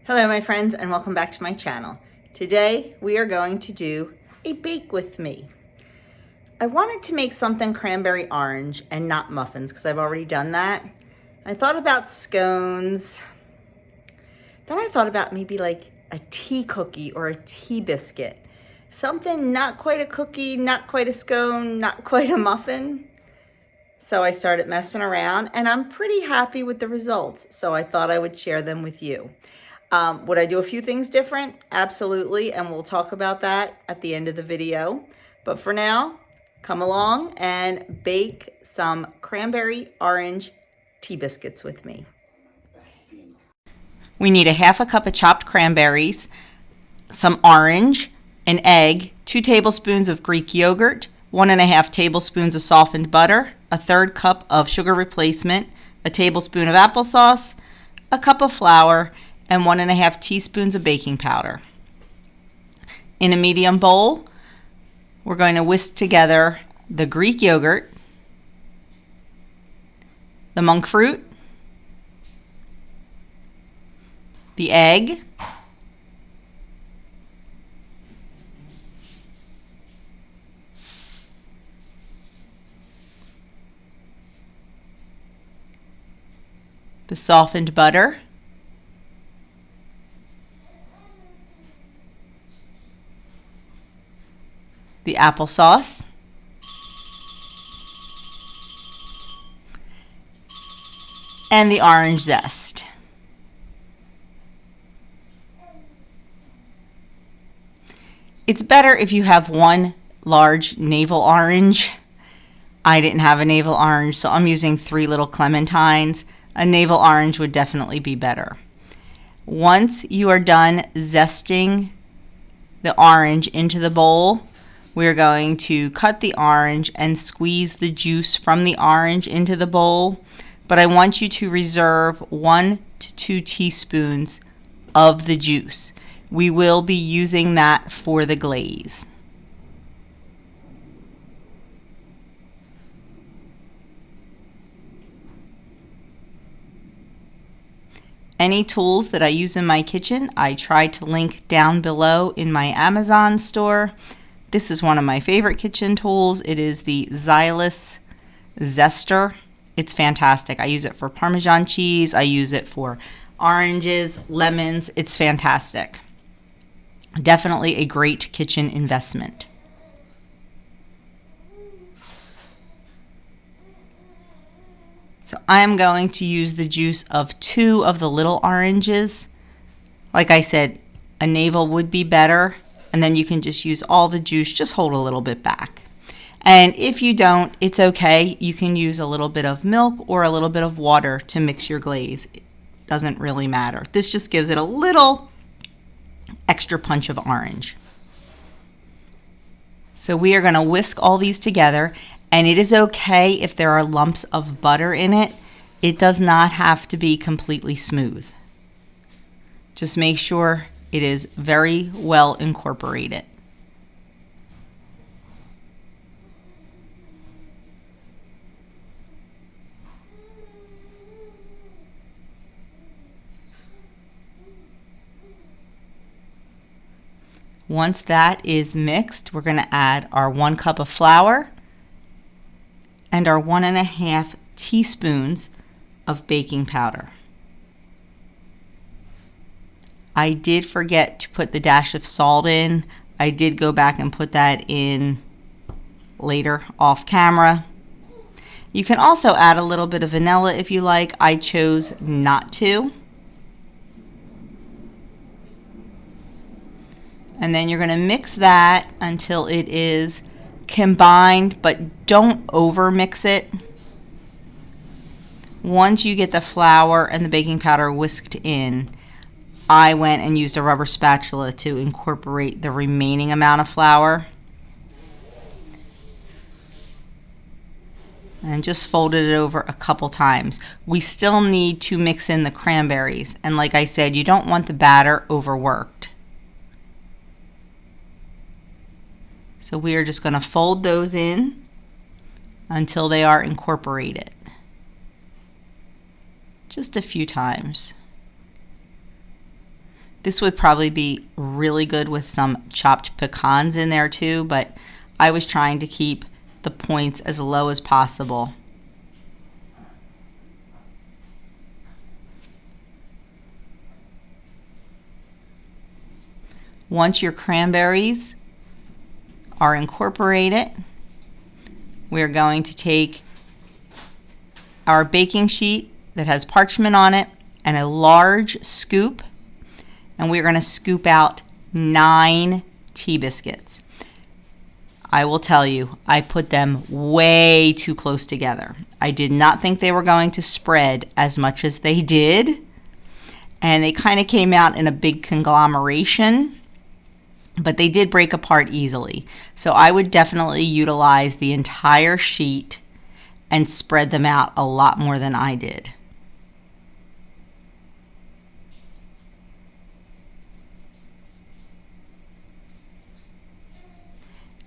Hello my friends and welcome back to my channel. Today we are going to do a bake with me. I wanted to make something cranberry orange and not muffins because I've already done that. I thought about scones. Then I thought about maybe like a tea cookie or a tea biscuit. Something not quite a cookie, not quite a scone, not quite a muffin. So I started messing around and I'm pretty happy with the results. So I thought I would share them with you. Would I do a few things different? Absolutely, and we'll talk about that at the end of the video. But for now, come along and bake some cranberry orange tea biscuits with me. We need a half a cup of chopped cranberries, some orange, an egg, 2 tablespoons of Greek yogurt, 1.5 tablespoons of softened butter, a 1/3 cup of sugar replacement, a tablespoon of applesauce, a cup of flour, and 1.5 teaspoons of baking powder. In a medium bowl, we're going to whisk together the Greek yogurt, the monk fruit, the egg, the softened butter, the applesauce, and the orange zest. It's better if you have one large navel orange. I didn't have a navel orange, so I'm using 3 little clementines. A navel orange would definitely be better. Once you are done zesting the orange into the bowl, we're going to cut the orange and squeeze the juice from the orange into the bowl. But I want you to reserve 1 to 2 teaspoons of the juice. We will be using that for the glaze. Any tools that I use in my kitchen, I try to link down below in my Amazon store. This is one of my favorite kitchen tools. It is the Xylus Zester. It's fantastic. I use it for Parmesan cheese. I use it for oranges, lemons. It's fantastic. Definitely a great kitchen investment. So I'm going to use the juice of 2 of the little oranges. Like I said, a navel would be better, and then you can just use all the juice, just hold a little bit back. And if you don't, it's okay. You can use a little bit of milk or a little bit of water to mix your glaze. It doesn't really matter. This just gives it a little extra punch of orange. So we are going to whisk all these together, and it is okay if there are lumps of butter in it. It does not have to be completely smooth. Just make sure it is very well incorporated. Once that is mixed, we're going to add our 1 cup of flour and our 1.5 teaspoons of baking powder. I did forget to put the dash of salt in. I did go back and put that in later off camera. You can also add a little bit of vanilla if you like. I chose not to. And then you're going to mix that until it is combined, but don't over mix it. Once you get the flour and the baking powder whisked in, I went and used a rubber spatula to incorporate the remaining amount of flour. And just folded it over a couple times. We still need to mix in the cranberries. And like I said, you don't want the batter overworked. So we are just going to fold those in until they are incorporated. Just a few times. This would probably be really good with some chopped pecans in there too, but I was trying to keep the points as low as possible. Once your cranberries are incorporated, we're going to take our baking sheet that has parchment on it and a large scoop, and we're going to scoop out 9 tea biscuits. I will tell you, I put them way too close together. I did not think they were going to spread as much as they did, and they kind of came out in a big conglomeration, but they did break apart easily. So I would definitely utilize the entire sheet and spread them out a lot more than I did.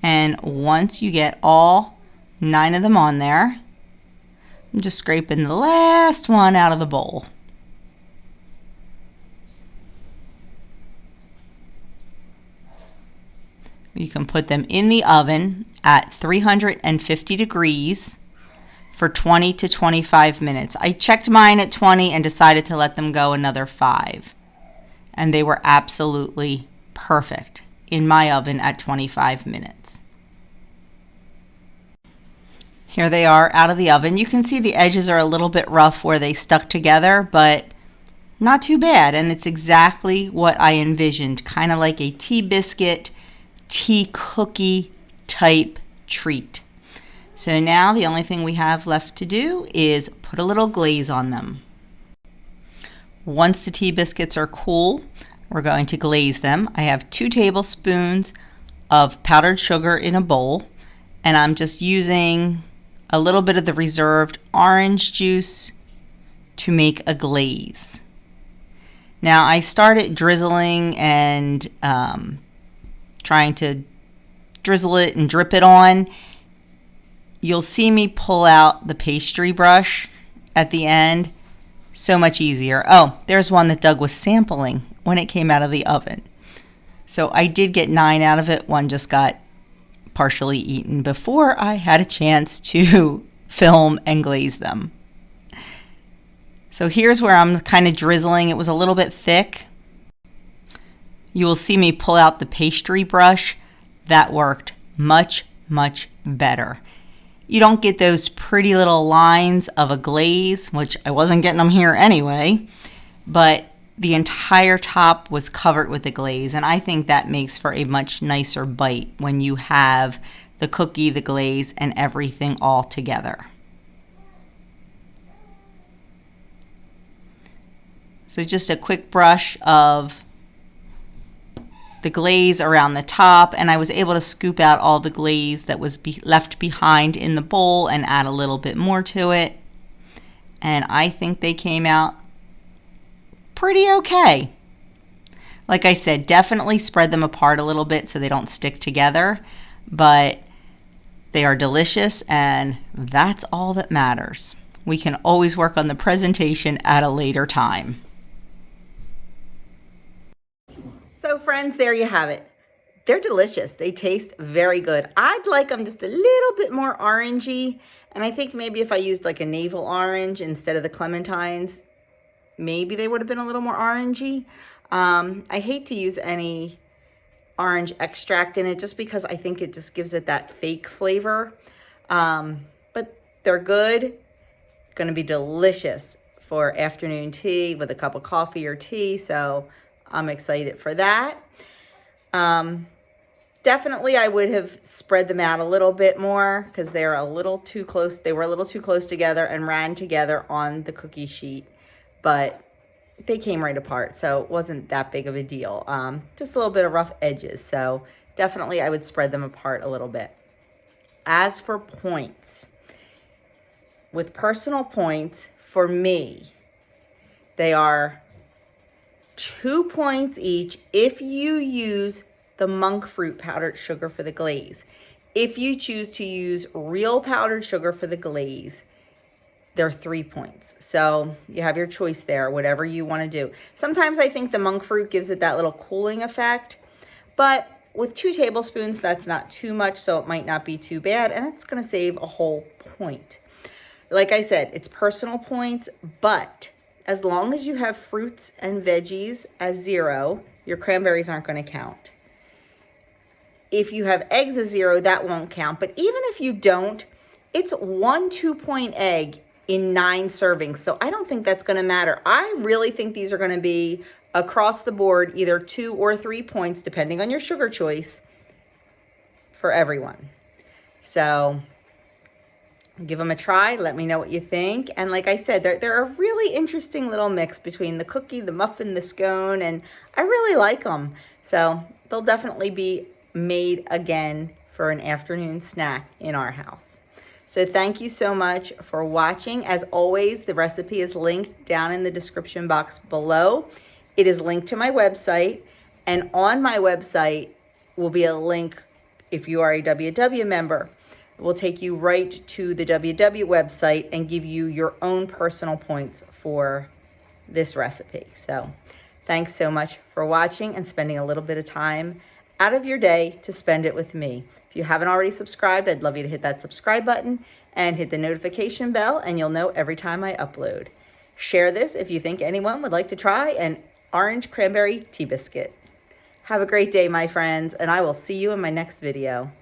And once you get all 9 of them on there, I'm just scraping the last one out of the bowl. You can put them in the oven at 350 degrees for 20 to 25 minutes. I checked mine at 20 and decided to let them go another 5. And they were absolutely perfect in my oven at 25 minutes. Here they are out of the oven. You can see the edges are a little bit rough where they stuck together, but not too bad. And it's exactly what I envisioned, kind of like a tea biscuit, tea cookie type treat. So now the only thing we have left to do is put a little glaze on them. Once the tea biscuits are cool, we're going to glaze them. I have 2 tablespoons of powdered sugar in a bowl, and I'm just using a little bit of the reserved orange juice to make a glaze. Now I started drizzling and trying to drizzle it and drip it on. You'll see me pull out the pastry brush at the end. So much easier. Oh, there's one that Doug was sampling when it came out of the oven. So I did get 9 out of it. One just got partially eaten before I had a chance to film and glaze them. So here's where I'm kind of drizzling. It was a little bit thick. You will see me pull out the pastry brush. That worked much, much better. You don't get those pretty little lines of a glaze, which I wasn't getting them here anyway, but the entire top was covered with the glaze, and I think that makes for a much nicer bite when you have the cookie, the glaze, and everything all together. So just a quick brush of the glaze around the top, and I was able to scoop out all the glaze that was left behind in the bowl and add a little bit more to it. And I think they came out pretty okay. Like I said, definitely spread them apart a little bit so they don't stick together, but they are delicious, and that's all that matters. We can always work on the presentation at a later time. So friends, there you have it. They're delicious. They taste very good. I'd like them just a little bit more orangey, and I think maybe if I used like a navel orange instead of the clementines, maybe they would have been a little more orangey. I hate to use any orange extract in it just because I think it just gives it that fake flavor. But they're good. Going to be delicious for afternoon tea with a cup of coffee or tea. So I'm excited for that. Definitely I would have spread them out a little bit more because they're a little too close. They were a little too close together and ran together on the cookie sheet, but they came right apart. So it wasn't that big of a deal. Just a little bit of rough edges. So definitely I would spread them apart a little bit. As for points, with personal points, for me, they are 2 points each if you use the monk fruit powdered sugar for the glaze. If you choose to use real powdered sugar for the glaze, they're 3 points. So you have your choice there, whatever you want to do. Sometimes I think the monk fruit gives it that little cooling effect, but with 2 tablespoons, that's not too much, so it might not be too bad, and it's going to save a whole point. Like I said, it's personal points, but as long as you have fruits and veggies as 0, your cranberries aren't going to count. If you have eggs as 0, that won't count. But even if you don't, it's 1 2-point egg in 9 servings. So I don't think that's going to matter. I really think these are going to be across the board, either 2 or 3 points, depending on your sugar choice, for everyone. So give them a try. Let me know what you think. And like I said, they're a really interesting little mix between the cookie, the muffin, the scone, and I really like them. So they'll definitely be made again for an afternoon snack in our house. So thank you so much for watching. As always, the recipe is linked down in the description box below. It is linked to my website, and on my website will be a link, if you are a WW member, it will take you right to the WW website and give you your own personal points for this recipe. So thanks so much for watching and spending a little bit of time out of your day to spend it with me. If you haven't already subscribed, I'd love you to hit that subscribe button and hit the notification bell, and you'll know every time I upload. Share this if you think anyone would like to try an orange cranberry tea biscuit. Have a great day, my friends, and I will see you in my next video.